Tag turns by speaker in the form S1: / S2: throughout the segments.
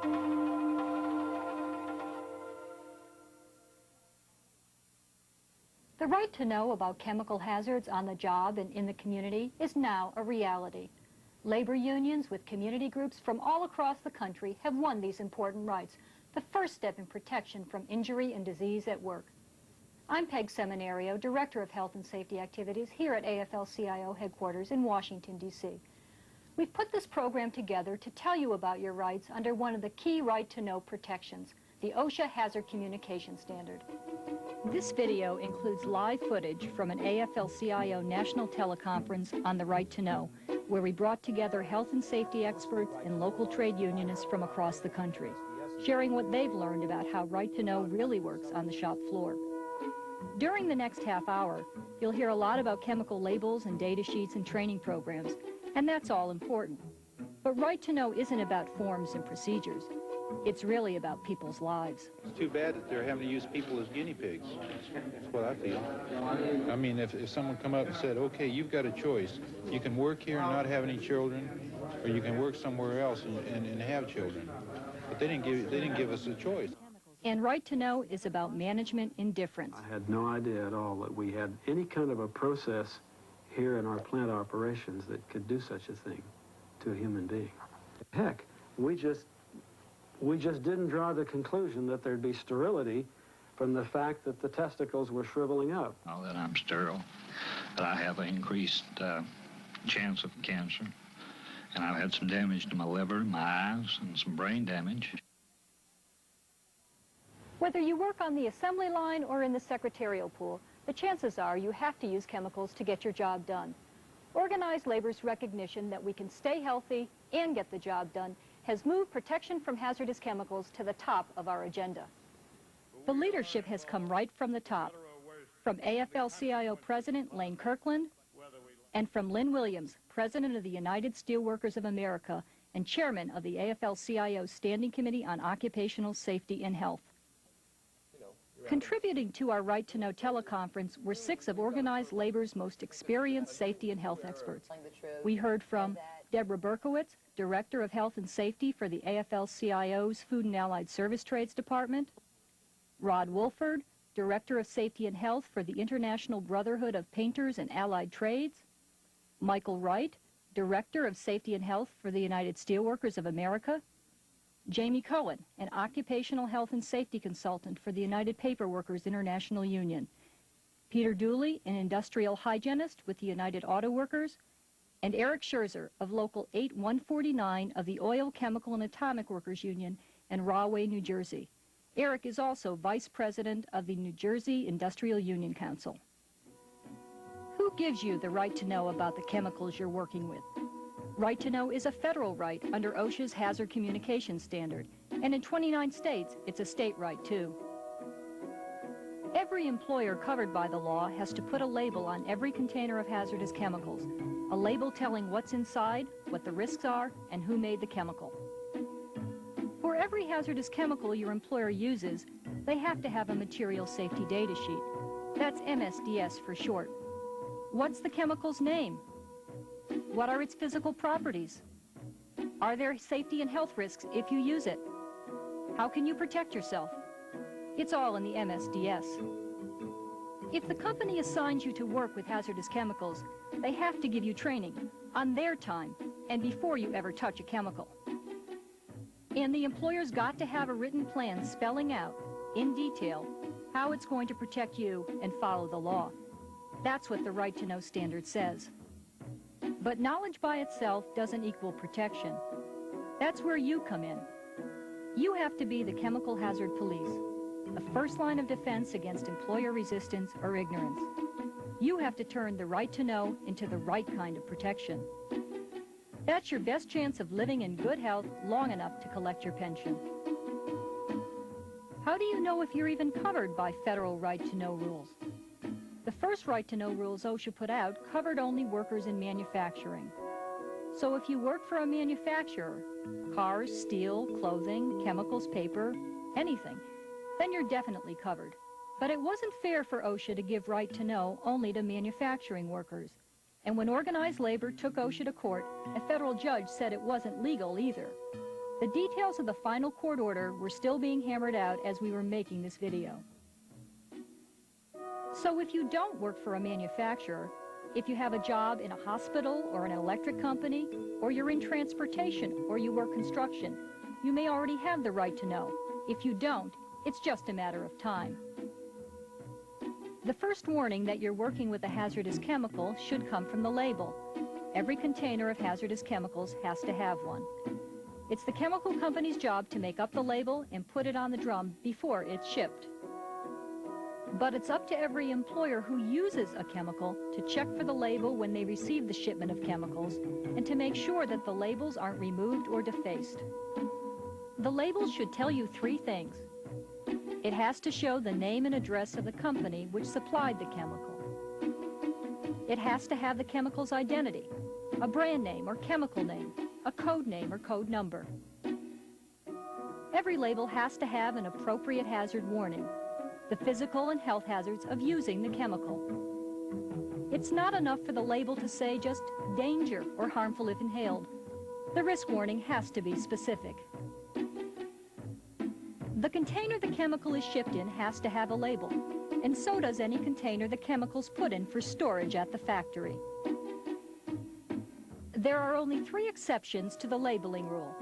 S1: The right to know about chemical hazards on the job and in the community is now a reality. Labor unions with community groups from all across the country have won these important rights, the first step in protection from injury and disease at work. I'm Peg Seminario, Director of Health and Safety Activities here at AFL-CIO headquarters in Washington, D.C. We've put this program together to tell you about your rights under one of the key right-to-know protections, the OSHA Hazard Communication Standard. This video includes live footage from an AFL-CIO national teleconference on the right to know, where we brought together health and safety experts and local trade unionists from across the country, sharing what they've learned about how right to know really works on the shop floor. During the next half hour, you'll hear a lot about chemical labels and data sheets and training programs, and that's all important. But right to know isn't about forms and procedures. It's really about people's lives.
S2: It's too bad that they're having to use people as guinea pigs. That's what I feel. I mean, if someone come up and said, okay, you've got a choice. You can work here and not have any children, or you can work somewhere else and have children. But they didn't give us a choice.
S1: And right to know is about management indifference.
S3: I had no idea at all that we had any kind of a process here in our plant operations that could do such a thing to a human being. Heck, we just didn't draw the conclusion that there'd be sterility from the fact that the testicles were shriveling up.
S4: Now that I'm sterile, that I have an increased chance of cancer, and I've had some damage to my liver, my eyes, and some brain damage.
S1: Whether you work on the assembly line or in the secretarial pool, the chances are you have to use chemicals to get your job done. Organized labor's recognition that we can stay healthy and get the job done has moved protection from hazardous chemicals to the top of our agenda. The leadership has come right from the top, from AFL-CIO President Lane Kirkland, and from Lynn Williams, President of the United Steelworkers of America and Chairman of the AFL-CIO Standing Committee on Occupational Safety and Health. Contributing to our Right to Know teleconference were 6 of organized labor's most experienced safety and health experts. We heard from Deborah Berkowitz, Director of Health and Safety for the AFL-CIO's Food and Allied Service Trades Department, Rod Wolford, Director of Safety and Health for the International Brotherhood of Painters and Allied Trades, Michael Wright, Director of Safety and Health for the United Steelworkers of America, Jamie Cohen, an occupational health and safety consultant for the United Paperworkers International Union, Peter Dooley, an industrial hygienist with the United Auto Workers, and Eric Scherzer of Local 8149 of the Oil, Chemical, and Atomic Workers Union in Rahway, New Jersey. Eric is also Vice President of the New Jersey Industrial Union Council. Who gives you the right to know about the chemicals you're working with? Right to know is a federal right under OSHA's Hazard Communication Standard, and in 29 states, it's a state right too. Every employer covered by the law has to put a label on every container of hazardous chemicals, a label telling what's inside, what the risks are, and who made the chemical. For every hazardous chemical your employer uses, they have to have a material safety data sheet. That's MSDS for short. What's the chemical's name? What are its physical properties? Are there safety and health risks if you use it? How can you protect yourself? It's all in the MSDS. If the company assigns you to work with hazardous chemicals, they have to give you training on their time and before you ever touch a chemical. And the employer's got to have a written plan spelling out, in detail, how it's going to protect you and follow the law. That's what the Right to Know standard says. But knowledge by itself doesn't equal protection. That's where you come in. You have to be the chemical hazard police, the first line of defense against employer resistance or ignorance. You have to turn the right to know into the right kind of protection. That's your best chance of living in good health long enough to collect your pension. How do you know if you're even covered by federal right to know rules? The first right to know rules OSHA put out covered only workers in manufacturing. So if you work for a manufacturer, cars, steel, clothing, chemicals, paper, anything, then you're definitely covered. But it wasn't fair for OSHA to give right to know only to manufacturing workers. And when organized labor took OSHA to court, a federal judge said it wasn't legal either. The details of the final court order were still being hammered out as we were making this video. So if you don't work for a manufacturer, if you have a job in a hospital or an electric company, or you're in transportation or you work construction, you may already have the right to know. If you don't, it's just a matter of time. The first warning that you're working with a hazardous chemical should come from the label. Every container of hazardous chemicals has to have one. It's the chemical company's job to make up the label and put it on the drum before it's shipped. But it's up to every employer who uses a chemical to check for the label when they receive the shipment of chemicals and to make sure that the labels aren't removed or defaced. The label should tell you three things. It has to show the name and address of the company which supplied the chemical. It has to have the chemical's identity, a brand name or chemical name, a code name or code number. Every label has to have an appropriate hazard warning, the physical and health hazards of using the chemical. It's not enough for the label to say just danger or harmful if inhaled. The risk warning has to be specific. The container the chemical is shipped in has to have a label, and so does any container the chemical's put in for storage at the factory. There are only 3 exceptions to the labeling rule.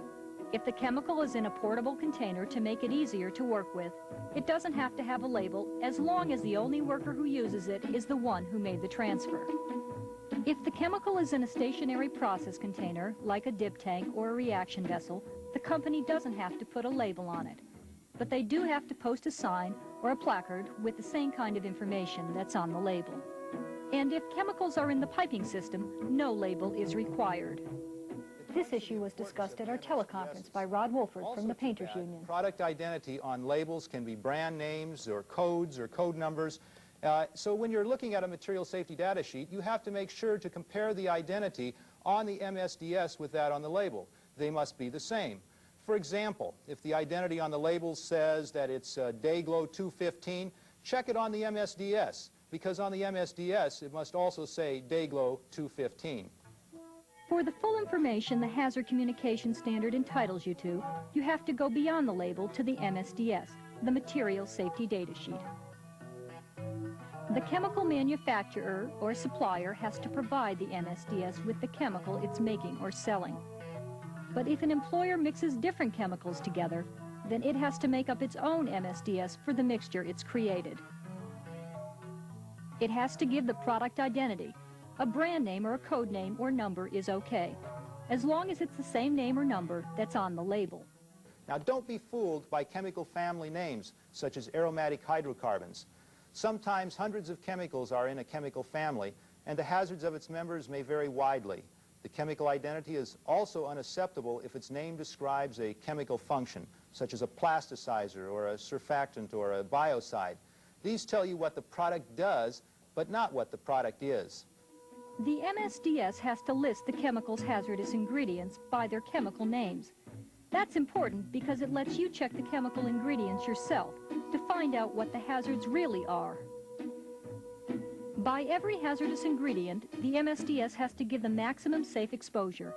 S1: If the chemical is in a portable container to make it easier to work with, it doesn't have to have a label as long as the only worker who uses it is the one who made the transfer. If the chemical is in a stationary process container, like a dip tank or a reaction vessel, the company doesn't have to put a label on it. But they do have to post a sign or a placard with the same kind of information that's on the label. And if chemicals are in the piping system, no label is required. This issue was discussed at our teleconference by Rod Wolford from the Painters Union.
S5: Product identity on labels can be brand names or codes or code numbers. So when you're looking at a material safety data sheet, you have to make sure to compare the identity on the MSDS with that on the label. They must be the same. For example, if the identity on the label says that it's Dayglow 215, check it on the MSDS, because on the MSDS it must also say Dayglow 215.
S1: For the full information the Hazard Communication Standard entitles you to, you have to go beyond the label to the MSDS, the Material Safety Data Sheet. The chemical manufacturer or supplier has to provide the MSDS with the chemical it's making or selling. But if an employer mixes different chemicals together, then it has to make up its own MSDS for the mixture it's created. It has to give the product identity. A brand name or a code name or number is okay, as long as it's the same name or number that's on the label.
S5: Now don't be fooled by chemical family names, such as aromatic hydrocarbons. Sometimes hundreds of chemicals are in a chemical family, and the hazards of its members may vary widely. The chemical identity is also unacceptable if its name describes a chemical function, such as a plasticizer or a surfactant or a biocide. These tell you what the product does, but not what the product is.
S1: The MSDS has to list the chemical's hazardous ingredients by their chemical names. That's important because it lets you check the chemical ingredients yourself to find out what the hazards really are. By every hazardous ingredient, the MSDS has to give the maximum safe exposure.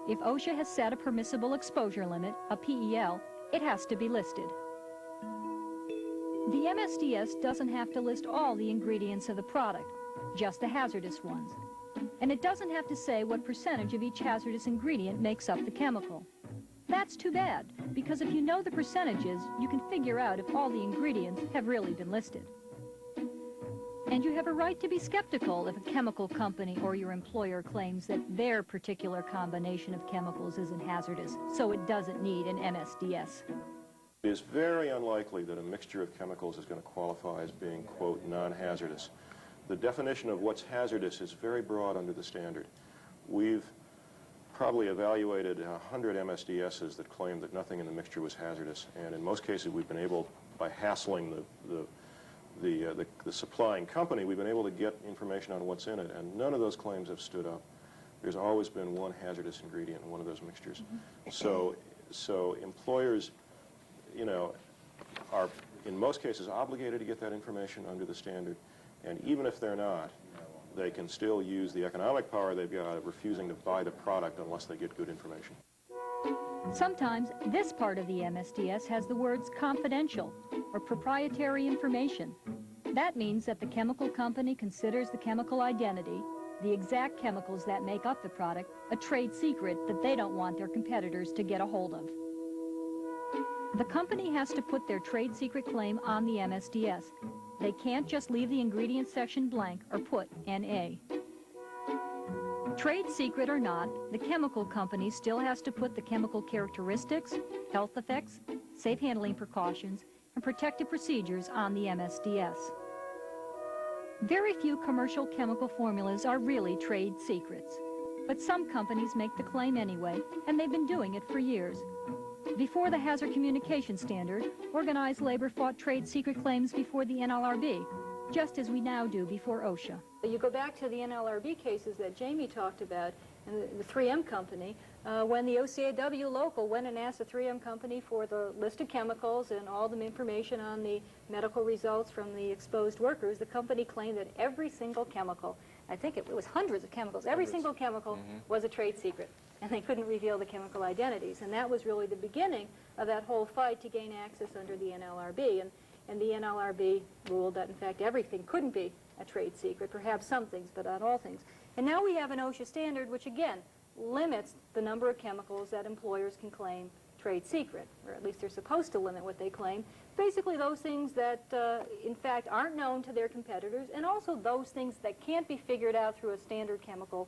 S1: If OSHA has set a permissible exposure limit, a PEL, it has to be listed. The MSDS doesn't have to list all the ingredients of the product, just the hazardous ones. And it doesn't have to say what percentage of each hazardous ingredient makes up the chemical. That's too bad, because if you know the percentages, you can figure out if all the ingredients have really been listed. And you have a right to be skeptical if a chemical company or your employer claims that their particular combination of chemicals isn't hazardous, so it doesn't need an MSDS.
S6: It is very unlikely that a mixture of chemicals is going to qualify as being, quote, non-hazardous. The definition of what's hazardous is very broad under the standard. We've probably evaluated 100 MSDSs that claim that nothing in the mixture was hazardous, and in most cases we've been able, by hassling the supplying company, we've been able to get information on what's in it, and none of those claims have stood up. There's always been one hazardous ingredient in one of those mixtures. So employers, you know, are in most cases obligated to get that information under the standard, and even if they're not, they can still use the economic power they've got of refusing to buy the product unless they get good information.
S1: Sometimes this part of the MSDS has the words confidential or proprietary information. That means that the chemical company considers the chemical identity, the exact chemicals that make up the product, a trade secret that they don't want their competitors to get a hold of. The company has to put their trade secret claim on the MSDS. They can't just leave the ingredients section blank or put NA. Trade secret or not, the chemical company still has to put the chemical characteristics, health effects, safe handling precautions, and protective procedures on the MSDS. Very few commercial chemical formulas are really trade secrets, but some companies make the claim anyway, and they've been doing it for years. Before the Hazard Communication Standard, organized labor fought trade secret claims before the NLRB, just as we now do before OSHA. You go back to the NLRB cases that Jamie talked about, and the 3M company, when the OCAW local went and asked the 3M company for the list of chemicals and all the information on the medical results from the exposed workers, the company claimed that every single chemical, I think it was hundreds of chemicals, every single chemical was a trade secret, and they couldn't reveal the chemical identities. And that was really the beginning of that whole fight to gain access under the NLRB. And the NLRB ruled that, in fact, everything couldn't be a trade secret, perhaps some things, but not all things. And now we have an OSHA standard which, again, limits the number of chemicals that employers can claim trade secret, or at least they're supposed to limit what they claim. Basically those things that, in fact, aren't known to their competitors, and also those things that can't be figured out through a standard chemical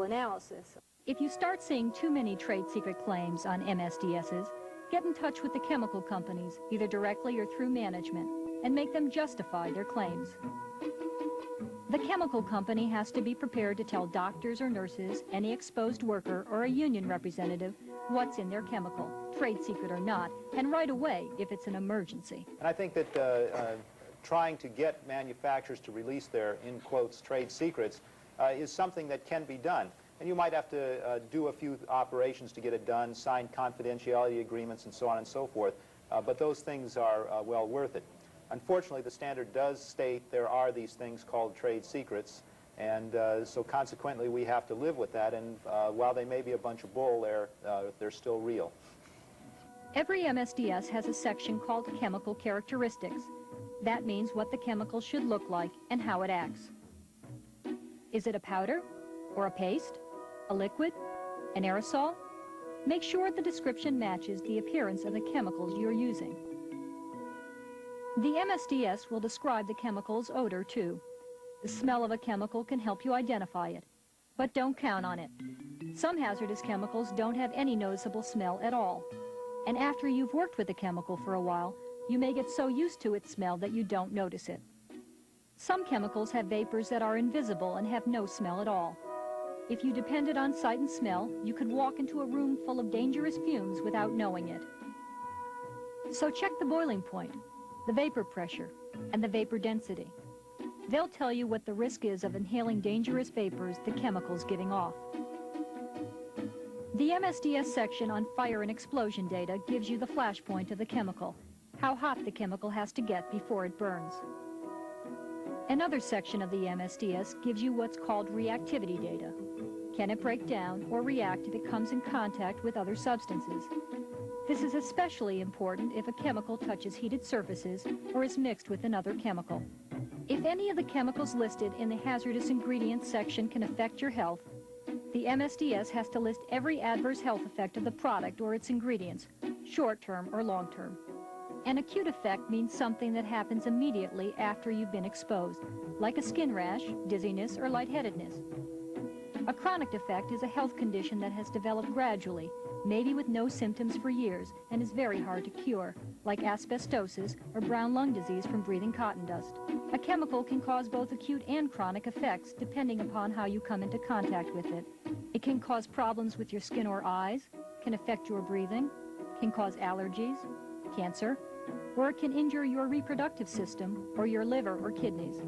S1: analysis. If you start seeing too many trade secret claims on MSDSs, get in touch with the chemical companies, either directly or through management, and make them justify their claims. The chemical company has to be prepared to tell doctors or nurses, any exposed worker, or a union representative what's in their chemical, trade secret or not, and right away if it's an emergency.
S5: And I think that trying to get manufacturers to release their, in quotes, trade secrets is something that can be done. And you might have to do a few operations to get it done, sign confidentiality agreements and so on and so forth, but those things are well worth it. Unfortunately, the standard does state there are these things called trade secrets, and so consequently we have to live with that, and while they may be a bunch of bull, they're still real.
S1: Every MSDS has a section called Chemical Characteristics. That means what the chemical should look like and how it acts. Is it a powder or a paste? A liquid? An aerosol? Make sure the description matches the appearance of the chemicals you're using. The MSDS will describe the chemical's odor, too. The smell of a chemical can help you identify it, but don't count on it. Some hazardous chemicals don't have any noticeable smell at all, and after you've worked with the chemical for a while, you may get so used to its smell that you don't notice it. Some chemicals have vapors that are invisible and have no smell at all. If you depended on sight and smell, you could walk into a room full of dangerous fumes without knowing it. So check the boiling point, the vapor pressure, and the vapor density. They'll tell you what the risk is of inhaling dangerous vapors the chemical's giving off. The MSDS section on fire and explosion data gives you the flash point of the chemical, how hot the chemical has to get before it burns. Another section of the MSDS gives you what's called reactivity data. Can it break down or react if it comes in contact with other substances? This is especially important if a chemical touches heated surfaces or is mixed with another chemical. If any of the chemicals listed in the hazardous ingredients section can affect your health, the MSDS has to list every adverse health effect of the product or its ingredients, short-term or long-term. An acute effect means something that happens immediately after you've been exposed, like a skin rash, dizziness, or lightheadedness. A chronic effect is a health condition that has developed gradually, maybe with no symptoms for years, and is very hard to cure, like asbestosis or brown lung disease from breathing cotton dust. A chemical can cause both acute and chronic effects depending upon how you come into contact with it. It can cause problems with your skin or eyes, can affect your breathing, can cause allergies, cancer, or it can injure your reproductive system or your liver or kidneys.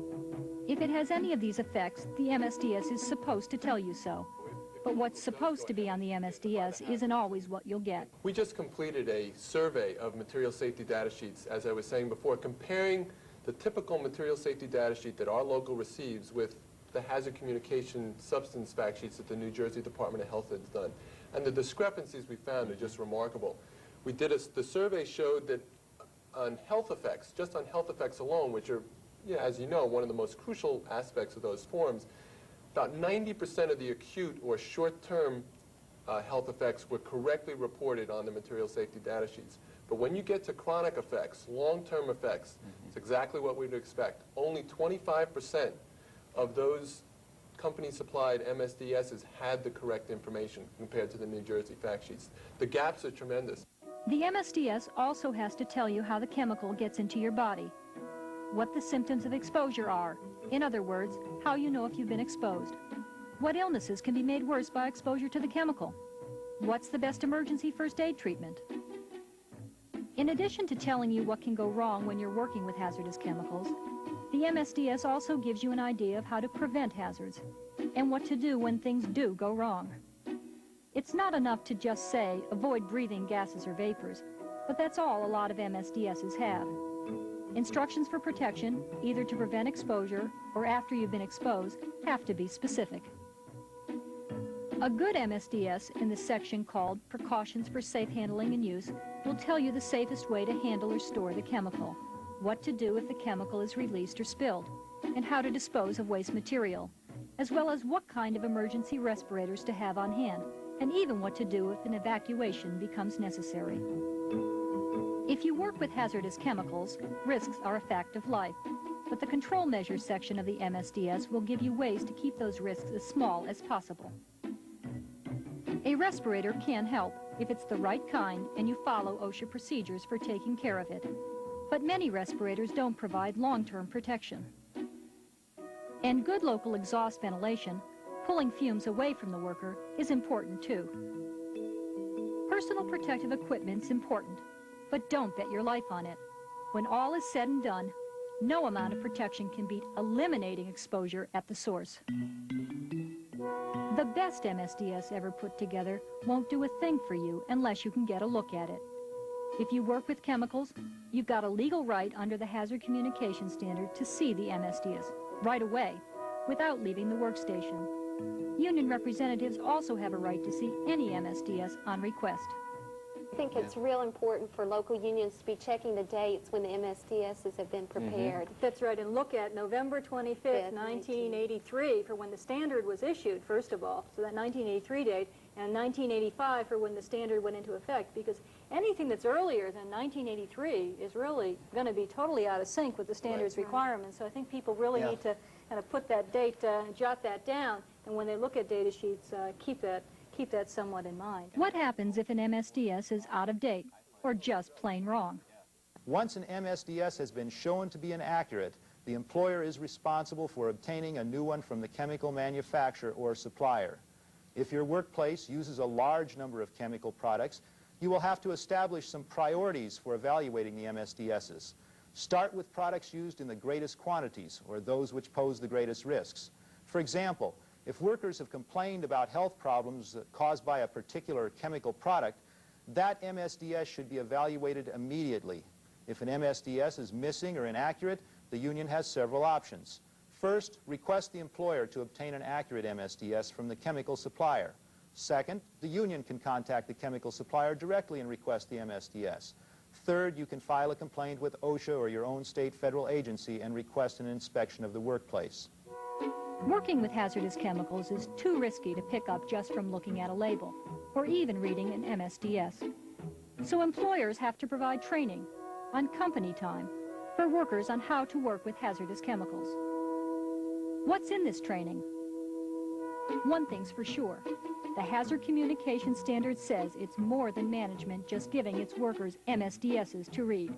S1: If it has any of these effects, the MSDS is supposed to tell you so. But what's supposed to be on the MSDS isn't always what you'll get.
S7: We just completed a survey of material safety data sheets, as I was saying before, comparing the typical material safety data sheet that our local receives with the hazard communication substance fact sheets that the New Jersey Department of Health has done. And the discrepancies we found are just remarkable. We did the survey showed that on health effects, just on health effects alone, which are, yeah, as you know, one of the most crucial aspects of those forms, about 90% of the acute or short-term health effects were correctly reported on the material safety data sheets. But when you get to chronic effects, long-term effects, it's exactly what we'd expect. Only 25% of those company-supplied MSDSs had the correct information compared to the New Jersey fact sheets. The gaps are tremendous.
S1: The MSDS also has to tell you how the chemical gets into your body, what the symptoms of exposure are, in other words, how you know if you've been exposed, what illnesses can be made worse by exposure to the chemical, what's the best emergency first aid treatment. In addition to telling you what can go wrong when you're working with hazardous chemicals, the MSDS also gives you an idea of how to prevent hazards and what to do when things do go wrong. It's not enough to just say, avoid breathing gases or vapors, but that's all a lot of MSDSs have. Instructions for protection, either to prevent exposure or after you've been exposed, have to be specific. A good MSDS in the section called Precautions for Safe Handling and Use will tell you the safest way to handle or store the chemical, what to do if the chemical is released or spilled, and how to dispose of waste material, as well as what kind of emergency respirators to have on hand, and even what to do if an evacuation becomes necessary. If you work with hazardous chemicals, risks are a fact of life, but the control measures section of the MSDS will give you ways to keep those risks as small as possible. A respirator can help if it's the right kind and you follow OSHA procedures for taking care of it, but many respirators don't provide long-term protection. And good local exhaust ventilation, pulling fumes away from the worker, is important too. Personal protective equipment's important, but don't bet your life on it. When all is said and done, no amount of protection can beat eliminating exposure at the source. The best MSDS ever put together won't do a thing for you unless you can get a look at it. If you work with chemicals, you've got a legal right under the Hazard Communication Standard to see the MSDS right away without leaving the workstation. Union representatives also have a right to see any MSDS on request.
S8: I think it's real important for local unions to be checking the dates when the MSDSs have been prepared.
S9: That's right, and look at November 25th, 1983 for when the standard was issued, first of all, so that 1983 date, and 1985 for when the standard went into effect, because anything that's earlier than 1983 is really going to be totally out of sync with the standard's requirements. So I think people really need to kind of put that date, jot that down, and when they look at data sheets, keep that somewhat in mind.
S1: What happens if an MSDS is out of date or just plain wrong?
S5: Once an MSDS has been shown to be inaccurate, the employer is responsible for obtaining a new one from the chemical manufacturer or supplier. If your workplace uses a large number of chemical products, you will have to establish some priorities for evaluating the MSDSs. Start with products used in the greatest quantities or those which pose the greatest risks. For example, if workers have complained about health problems caused by a particular chemical product, that MSDS should be evaluated immediately. If an MSDS is missing or inaccurate, the union has several options. First, request the employer to obtain an accurate MSDS from the chemical supplier. Second, the union can contact the chemical supplier directly and request the MSDS. Third, you can file a complaint with OSHA or your own state federal agency and request an inspection of the workplace.
S1: Working with hazardous chemicals is too risky to pick up just from looking at a label, or even reading an MSDS. So employers have to provide training, on company time, for workers on how to work with hazardous chemicals. What's in this training? One thing's for sure. The Hazard Communication Standard says it's more than management just giving its workers MSDSs to read.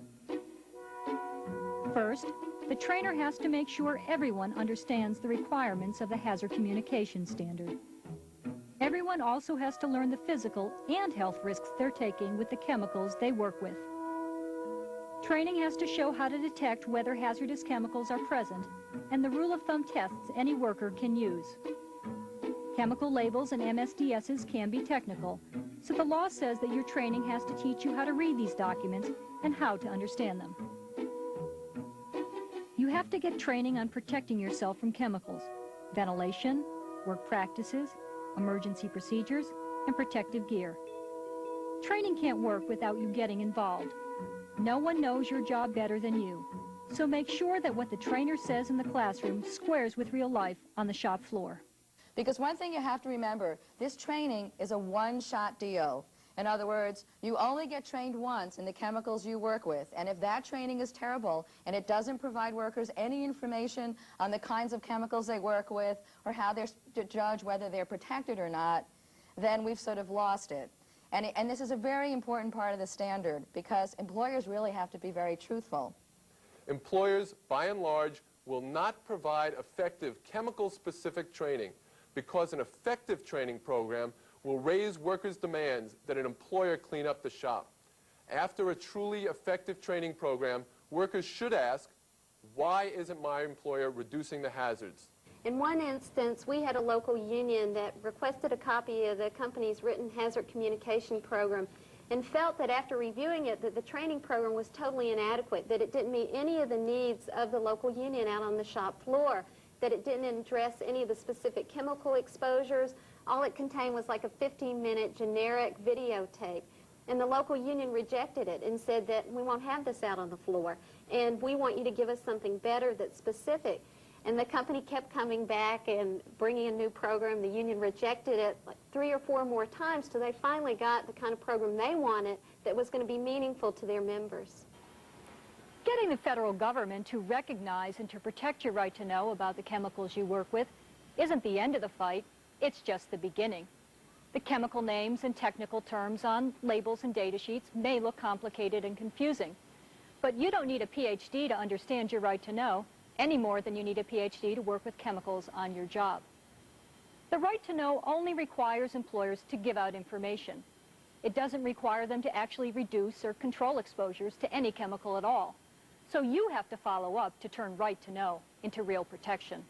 S1: First, the trainer has to make sure everyone understands the requirements of the Hazard Communication Standard. Everyone also has to learn the physical and health risks they're taking with the chemicals they work with. Training has to show how to detect whether hazardous chemicals are present and the rule of thumb tests any worker can use. Chemical labels and MSDSs can be technical, so the law says that your training has to teach you how to read these documents and how to understand them. You have to get training on protecting yourself from chemicals, ventilation, work practices, emergency procedures, and protective gear. Training can't work without you getting involved. No one knows your job better than you, so make sure that what the trainer says in the classroom squares with real life on the shop floor.
S10: Because one thing you have to remember, this training is a one-shot deal. In other words, you only get trained once in the chemicals you work with, and if that training is terrible and it doesn't provide workers any information on the kinds of chemicals they work with or how they're to judge whether they're protected or not, then we've sort of lost it. And this is a very important part of the standard because employers really have to be very truthful.
S7: Employers, by and large, will not provide effective chemical-specific training because an effective training program will raise workers' demands that an employer clean up the shop. After a truly effective training program, workers should ask, why isn't my employer reducing the hazards?
S8: In one instance, we had a local union that requested a copy of the company's written hazard communication program and felt that after reviewing it that the training program was totally inadequate, that it didn't meet any of the needs of the local union out on the shop floor, that it didn't address any of the specific chemical exposures. All it contained was like a 15-minute generic videotape. And the local union rejected it and said that we won't have this out on the floor, and we want you to give us something better that's specific. And the company kept coming back and bringing a new program. The union rejected it like 3 or 4 more times till they finally got the kind of program they wanted that was going to be meaningful to their members.
S1: Getting the federal government to recognize and to protect your right to know about the chemicals you work with isn't the end of the fight, it's just the beginning. The chemical names and technical terms on labels and data sheets may look complicated and confusing, but you don't need a PhD to understand your right to know any more than you need a PhD to work with chemicals on your job. The right to know only requires employers to give out information. It doesn't require them to actually reduce or control exposures to any chemical at all. So you have to follow up to turn right to know into real protection.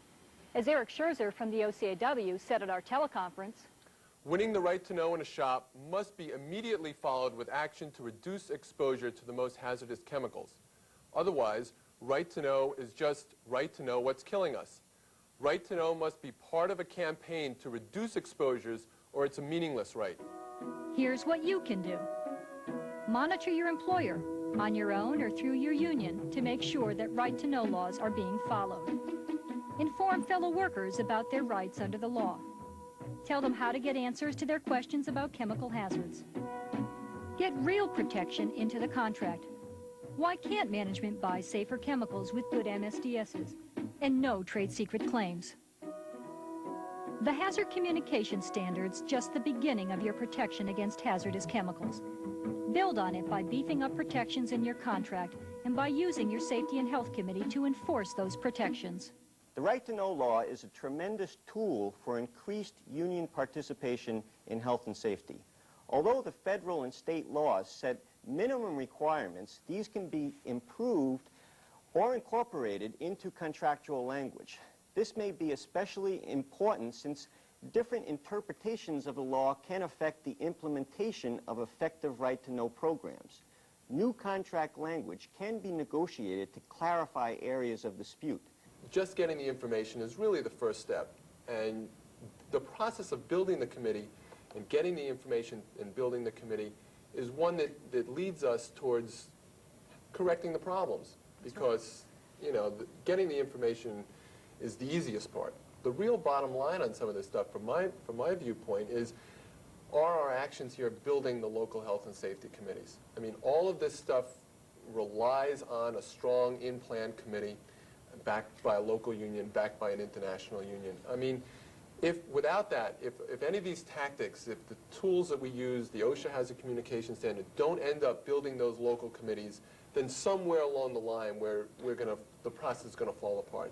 S1: As Eric Scherzer from the OCAW said at our teleconference,
S7: winning the right to know in a shop must be immediately followed with action to reduce exposure to the most hazardous chemicals. Otherwise, right to know is just right to know what's killing us. Right to know must be part of a campaign to reduce exposures, or it's a meaningless right.
S1: Here's what you can do. Monitor your employer on your own or through your union to make sure that right to know laws are being followed. Inform fellow workers about their rights under the law. Tell them how to get answers to their questions about chemical hazards. Get real protection into the contract. Why can't management buy safer chemicals with good MSDSs and no trade secret claims? The Hazard Communication Standard's just the beginning of your protection against hazardous chemicals. Build on it by beefing up protections in your contract and by using your Safety and Health Committee to enforce those protections.
S11: The right to know law is a tremendous tool for increased union participation in health and safety. Although the federal and state laws set minimum requirements, these can be improved or incorporated into contractual language. This may be especially important since different interpretations of the law can affect the implementation of effective right-to-know programs. New contract language can be negotiated to clarify areas of dispute.
S7: Just getting the information is really the first step, and the process of building the committee and getting the information and building the committee is one that leads us towards correcting the problems, because you know, getting the information is the easiest part. The real bottom line on some of this stuff, from my viewpoint, is are our actions here building the local health and safety committees? I mean, all of this stuff relies on a strong in-plan committee backed by a local union, backed by an international union. I mean, without that, if any of these tactics, if the tools that we use, the OSHA Hazard Communication Standard, don't end up building those local committees, then somewhere along the line the process is going to fall apart.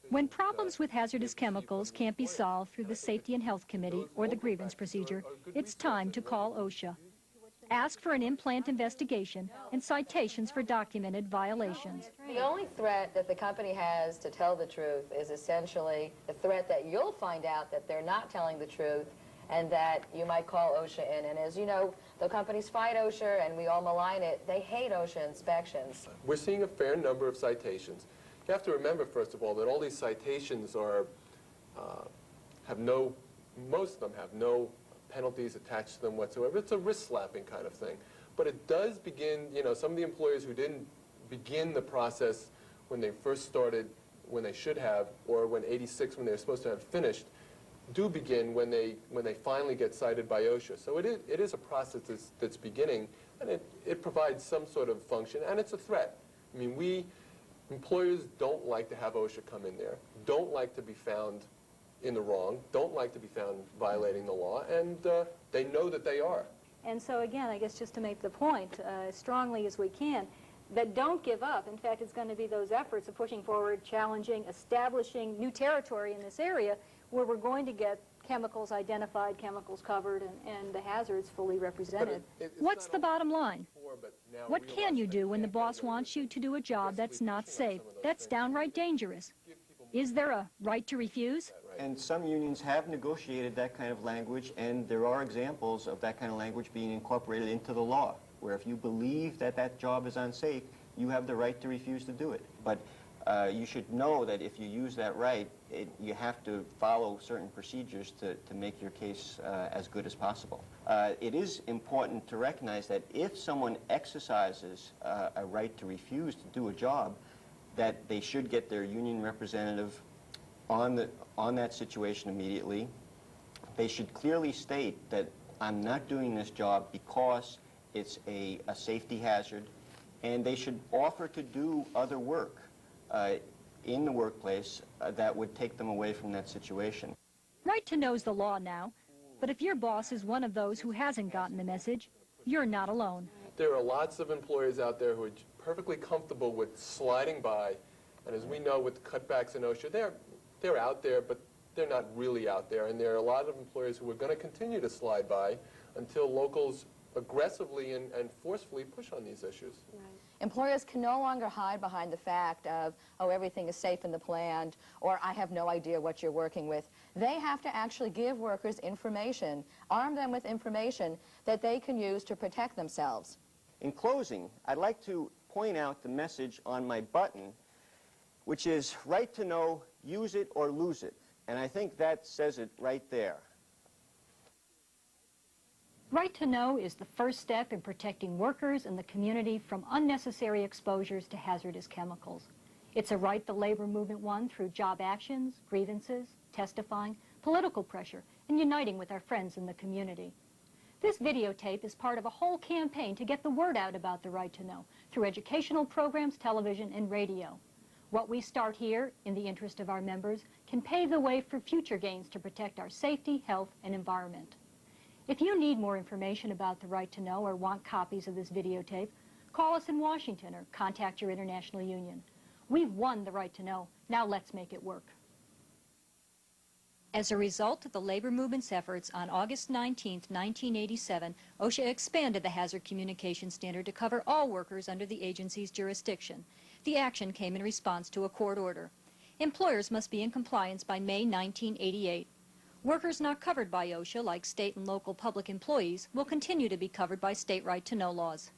S1: When problems with hazardous chemicals can't be solved through the Safety and Health Committee or the grievance procedure, it's time to call OSHA. Ask for an in-plant investigation and citations for documented violations.
S10: The only threat that the company has to tell the truth is essentially the threat that you'll find out that they're not telling the truth and that you might call OSHA in. And as you know, the companies fight OSHA and we all malign it. They hate OSHA inspections.
S7: We're seeing a fair number of citations. You have to remember, first of all, that all these citations are, most of them have no penalties attached to them whatsoever. It's a wrist slapping kind of thing. But it does begin, you know, some of the employers who didn't begin the process when they first started, when they should have, or when 86, when they were supposed to have finished, do begin when they finally get cited by OSHA. So it is a process that's beginning, and it provides some sort of function, and it's a threat. I mean, employers don't like to have OSHA come in there, don't like to be found in the wrong, don't like to be found violating the law, and they know that they are.
S9: And so again, I guess just to make the point as strongly as we can, that don't give up. In fact, it's going to be those efforts of pushing forward, challenging, establishing new territory in this area where we're going to get chemicals identified, chemicals covered, and the hazards fully represented.
S1: What's the bottom line? What can you do when the boss wants you to do a job that's not safe, that's downright dangerous? Is there a right to refuse?
S11: And some unions have negotiated that kind of language, and there are examples of that kind of language being incorporated into the law, where if you believe that that job is unsafe, you have the right to refuse to do it. But you should know that if you use that right, you have to follow certain procedures to make your case as good as possible. It is important to recognize that if someone exercises a right to refuse to do a job, that they should get their union representative on that situation immediately. They should clearly state that I'm not doing this job because it's a safety hazard, and they should offer to do other work in the workplace that would take them away from that situation.
S1: Right to know's the law now, but if your boss is one of those who hasn't gotten the message, you're not alone.
S7: There are lots of employers out there who are perfectly comfortable with sliding by, and as we know with cutbacks in OSHA, they're out there, but they're not really out there, and there are a lot of employers who are going to continue to slide by until locals aggressively and forcefully push on these issues.
S10: Right. Employers can no longer hide behind the fact of, oh, everything is safe in the plant, or I have no idea what you're working with. They have to actually give workers information, arm them with information that they can use to protect themselves.
S11: In closing, I'd like to point out the message on my button, which is right to know, use it or lose it. And I think that says it right there.
S1: Right to know is the first step in protecting workers and the community from unnecessary exposures to hazardous chemicals. It's a right the labor movement won through job actions, grievances, testifying, political pressure, and uniting with our friends in the community. This videotape is part of a whole campaign to get the word out about the right to know through educational programs, television, and radio. What we start here, in the interest of our members, can pave the way for future gains to protect our safety, health, and environment. If you need more information about the right to know or want copies of this videotape, call us in Washington or contact your international union. We've won the right to know. Now let's make it work. As a result of the labor movement's efforts, on August 19, 1987, OSHA expanded the hazard communication standard to cover all workers under the agency's jurisdiction. The action came in response to a court order. Employers must be in compliance by May 1988. Workers not covered by OSHA, like state and local public employees, will continue to be covered by state right to know laws.